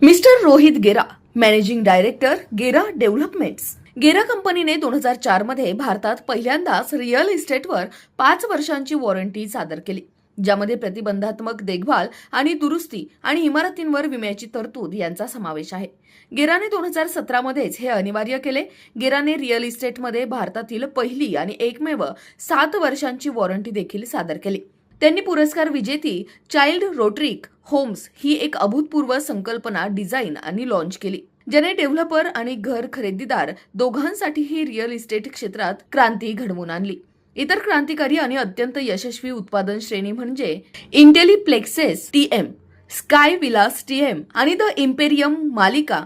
Mister Rohit गेरा, managing director, गेरा developments. गेरा कंपनीने 2004 मध्ये भारतात पहिल्यांदाच रिअल इस्टेटवर 5 वर्षांची वॉरंटी सादर केली, ज्यामध्ये प्रतिबंधात्मक देखभाल आणि दुरुस्ती आणि इमारतींवर विम्याची तरतूद यांचा समावेश आहे. गेराने 2017 मध्येच हे अनिवार्य केले. गेराने रिअल इस्टेटमध्ये भारतातील पहिली आणि एकमेव 7 वर्षांची वॉरंटी देखील सादर केली. त्यांनी पुरस्कार विजेती चाइल्ड रोटरिक होम्स ही एक अभूतपूर्व संकल्पना डिझाईन आणि लॉन्च केली, ज्याने डेव्हलपर आणि घर खरेदीदार दोघांसाठीही रिअल इस्टेट क्षेत्रात क्रांती घडवून आणली. इतर क्रांतिकारी आणि अत्यंत यशस्वी उत्पादन श्रेणी म्हणजे इंटेलिप्लेक्सेस टीएम, स्काय विलास टीएम आणि द इम्पेरियम मालिका.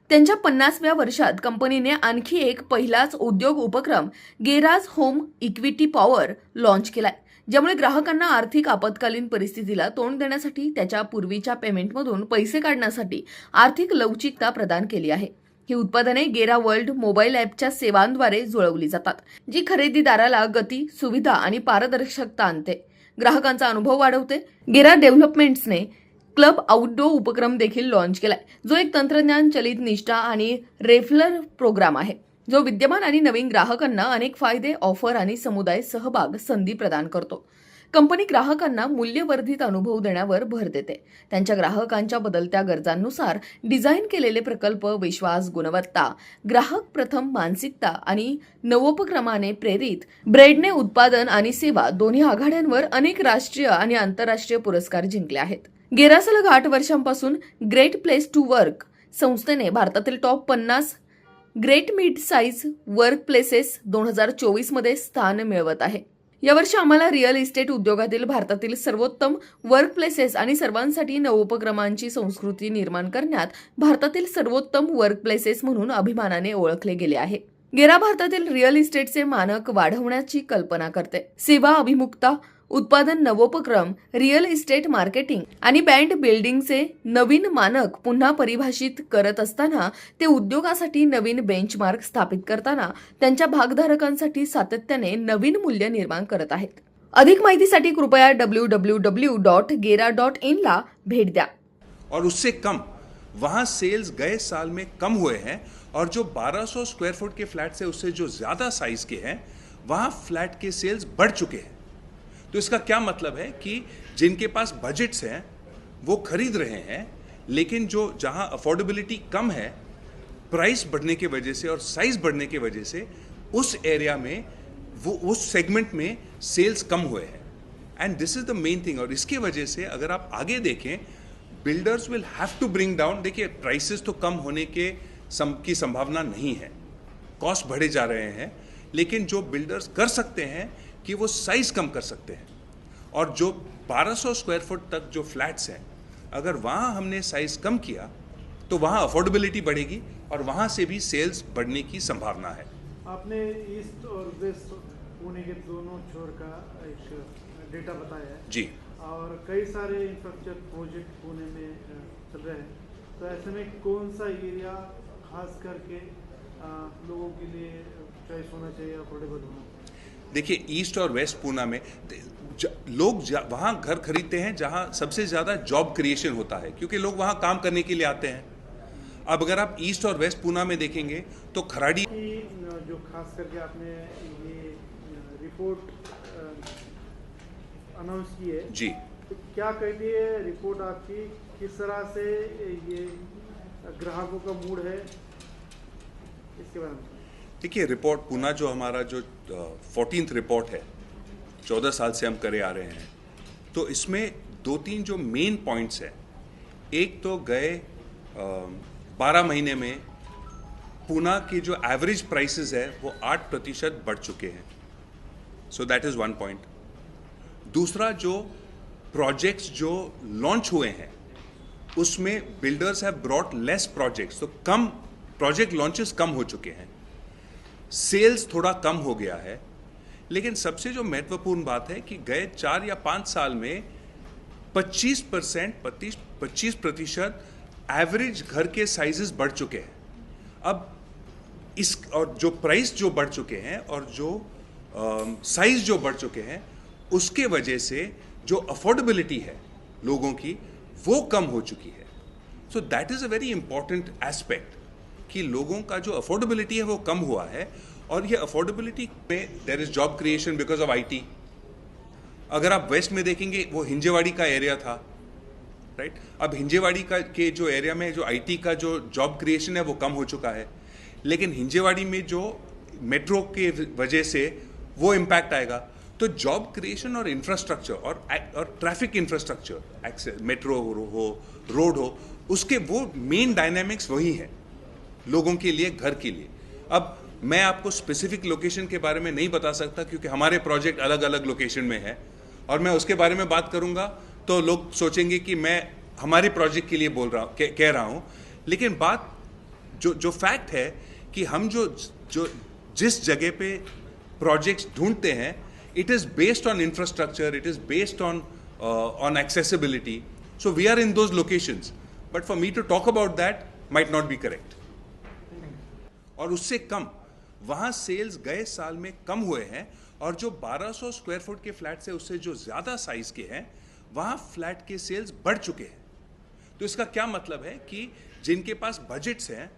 त्यांच्या 50व्या वर्षात कंपनीने आणखी एक पहिलाच उद्योग उपक्रम garage home equity power launch केलाय, ज्यामुळे ग्राहकांना आर्थिक आपत्कालीन परिस्थितीला तोंड देण्यासाठी त्याच्या पूर्वीच्या पेमेंटमधून पैसे काढण्यासाठी आर्थिक लवचिकता प्रदान केली आहे. ही उत्पादने गेरा वर्ल्ड मोबाईल ॲपच्या सेवांद्वारे जुळवली जातात, जी खरेदीदाराला गती, सुविधा आणि पारदर्शकता आणते, ग्राहकांचा अनुभव वाढवते. गेरा डेव्हलपमेंट्सने क्लब आउटडोर उपक्रम देखील लॉन्च केलाय, जो एक तंत्रज्ञान चलित निष्ठा आणि रेफरल प्रोग्राम आहे, जो विद्यमान आणि नवीन ग्राहकांना अनेक फायदे, ऑफर आणि समुदाय सहभाग संधी प्रदान करतो. कंपनी ग्राहकांना मूल्यवर्धित अनुभव देण्यावर भर देते. त्यांच्या ग्राहकांच्या बदलत्या गरजांनुसार डिझाईन केलेले प्रकल्प विश्वास, गुणवत्ता, ग्राहक प्रथम मानसिकता आणि नवोपक्रमाने प्रेरित ब्रेडने उत्पादन आणि सेवा दोन्ही आघाड्यांवर अनेक राष्ट्रीय आणि आंतरराष्ट्रीय पुरस्कार जिंकले आहेत. गेरा सलग 8 वर्षांपासून ग्रेट प्लेस टू वर्क संस्थेने भारतातील top 50 great mid size work places 2024 मध्ये स्थान मिळवत आहे. यावर्षी आम्हाला रिअल इस्टेट उद्योगातील भारतातील सर्वोत्तम वर्क प्लेसेस आणि सर्वांसाठी नवोपक्रमांची संस्कृती निर्माण करण्यात भारतातील सर्वोत्तम वर्क प्लेसेस म्हणून अभिमानाने ओळखले गेले आहे. गेरा भारतातील रिअल इस्टेटचे मानक वाढवण्याची कल्पना करते. सेवा अभिमुखता, उत्पादन नवोपक्रम, रिअल इस्टेट मार्केटिंग आणि ब्रँड बिल्डिंगचे नवीन मानक पुन्हा परिभाषित करत असताना ते उद्योगासाठी नवीन बेंचमार्क स्थापित करताना त्यांच्या भागधारकांसाठी सातत्याने नवीन मूल्य निर्माण करत आहेत. अधिक माहितीसाठी कृपया www.gera.in ला भेट द्या. और उससे कम वहां सेल्स गए साल में कम हुए हैं, और जो 1200 स्क्वायर फुट के फ्लैट्स है उससे जो ज्यादा साइज के हैं वहां फ्लैट के सेल्स बढ़ चुके हैं. तो इसका क्या मतलब है कि जिनके पास बजट्स हैं वो खरीद रहे हैं, लेकिन जो जहां अफोर्डेबिलिटी कम है, प्राइस बढ़ने की वजह से और साइज बढ़ने की वजह से उस एरिया में वो उस सेगमेंट में सेल्स कम हुए हैं. And this is the main thing. और इसकी वजह से अगर आप आगे देखें, builders will have to bring down. देखिए, प्राइसेस तो कम होने की संभावना नहीं है, कॉस्ट बढ़े जा रहे हैं, लेकिन जो बिल्डर्स कर सकते हैं कि वो साइज कम कर सकते हैं. और जो 1200 स्क्वायर फुट तक जो फ्लैट्स हैं, अगर वहाँ हमने साइज कम किया तो वहाँ अफोर्डेबिलिटी बढ़ेगी और वहाँ से भी सेल्स बढ़ने की संभावना है. आपने ईस्ट और वेस्ट पुणे के दोनों छोर का एक डेटा बताया है जी. और कई सारे इंफ्रास्ट्रक्चर प्रोजेक्ट पुणे में चल रहे हैं, तो ऐसे में कौन सा एरिया खास करके लोगों के लिए चॉइस होना चाहिए, अफोर्डेबल होना? देखिए, ईस्ट और वेस्ट पूना में लोग वहाँ घर खरीदते हैं जहाँ सबसे ज़्यादा जॉब क्रिएशन होता है, क्योंकि लोग वहाँ काम करने के लिए आते हैं. अब अगर आप ईस्ट और वेस्ट पूना में देखेंगे तो खराड़ी जो खास करके आपने ये रिपोर्ट अनाउंस की है जी, तो क्या कहती है रिपोर्ट आपकी, किस तरह से ये ग्राहकों का मूड है, इसके बारे में? देखिए, रिपोर्ट पूना जो हमारा जो 14th रिपोर्ट है, 14 साल से हम करे आ रहे हैं, तो इसमें 2-3 जो मेन पॉइंट्स हैं. एक तो गए 12 महीने में पूना की जो एवरेज प्राइसेस है वो 8% बढ़ चुके हैं. So that is one point. दूसरा, जो प्रोजेक्ट्स जो लॉन्च हुए हैं उसमें builders have brought less projects, तो कम प्रोजेक्ट लॉन्चेस कम हो चुके हैं, सेल्स थोड़ा कम हो गया है. लेकिन सबसे जो महत्वपूर्ण बात है कि गए 4 या 5 साल में 25% एवरेज घर के साइजेस बढ़ चुके हैं. अब इस और जो प्राइस जो बढ़ चुके हैं और जो साइज जो बढ़ चुके हैं, उसके वजह से जो अफोर्डेबिलिटी है लोगों की वो कम हो चुकी है. So that is a very important aspect कि लोगों का जो अफोर्डेबिलिटी है वो कम हुआ है, और ये अफोर्डेबिलिटी में there is job creation because of IT. अगर आप वेस्ट में देखेंगे वो हिंजेवाड़ी का एरिया था, राइट? अब हिंजेवाड़ी का के जो एरिया में जो आईटी का जो जॉब क्रिएशन है वो कम हो चुका है, लेकिन हिंजेवाड़ी में जो मेट्रो के वजह से वो इम्पैक्ट आएगा। तो जॉब क्रिएशन और इंफ्रास्ट्रक्चर और ट्रैफिक इंफ्रास्ट्रक्चर, एक्सेस, मेट्रो हो, रोड हो, उसके वो मेन डायनामिक्स वही है लोगों के लिए, घर के लिए। अब मैं आपको स्पेसिफिक लोकेशन के बारे में नहीं बता सकता क्योंकि हमारे प्रोजेक्ट अलग अलग लोकेशन में है, और मैं उसके बारे में बात करूंगा तो लोग सोचेंगे कि मैं हमारे प्रोजेक्ट के लिए बोल रहा हूँ, कह रहा हूँ। लेकिन बात जो फैक्ट है कि हम जो जिस जगह पे प्रोजेक्ट्स ढूंढते हैं, it is based on infrastructure, it is based on accessibility. So we are in those locations, but for me to talk about that might not be correct. और उससे कम वहाँ सेल्स गए साल में कम हुए हैं, और जो 1200 स्क्वायर फुट के फ्लैट से उससे जो ज़्यादा साइज के हैं वहाँ फ्लैट के सेल्स बढ़ चुके हैं। तो इसका क्या मतलब है कि जिनके पास बजट्स हैं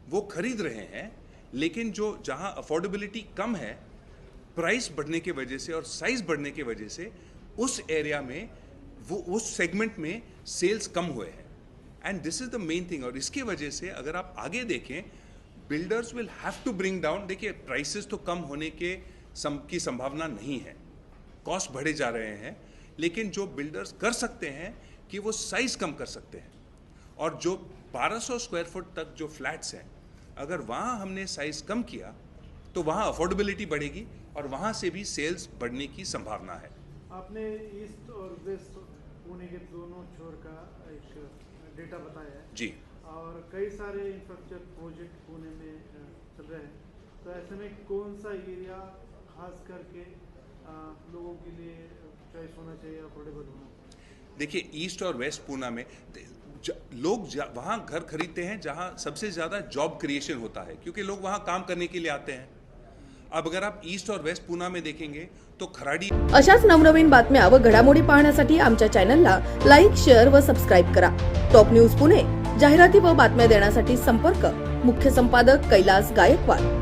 वो खरीद रहे हैं, लेकिन जो जहाँ अफोर्डेबिलिटी कम है, प्राइस बढ़ने की वजह से और साइज बढ़ने की वजह से उस एरिया में वो उस सेगमेंट में सेल्स कम हुए हैं। And this is the main thing. और इसकी वजह से अगर आप आगे देखें, builders will have to bring down. देखिए, प्राइसेस तो कम होने की संभावना नहीं है, कॉस्ट बढ़े जा रहे हैं, लेकिन जो बिल्डर्स कर सकते हैं कि वो साइज कम कर सकते हैं। और जो 1200 स्क्वायर फुट तक जो फ्लैट्स हैं, अगर वहाँ हमने साइज कम किया तो वहाँ अफोर्डेबिलिटी बढ़ेगी और वहाँ से भी सेल्स बढ़ने की संभावना है। आपने ईस्ट और वेस्ट पुणे के दोनों छोर का एक डेटा बताया है जी। और कई सारे इंफ्रास्ट्रक्चर प्रोजेक्ट पुणे में चल रहे हैं, तो ऐसे में कौन सा एरिया खास करके लोगों के लिए चॉइस होना चाहिए, अफोर्डेबल होना? देखिए, ईस्ट और वेस्ट पूना में लोग वहाँ घर खरीदते हैं जहाँ सबसे ज़्यादा जॉब क्रिएशन होता है, क्योंकि लोग वहाँ काम करने के लिए आते हैं। अब अगर आप ईस्ट और वेस्ट पूना में देखेंगे तो खराडी। अशाच नवनवीन बातम्या व घडामोडी पाहण्यासाठी आमच्या चॅनलला लाईक, शेअर व सबस्क्राईब करा। टॉप न्यूज पुणे जाहिराती व बातम्या देण्यासाठी संपर्क मुख्य संपादक कैलास गायकवाड।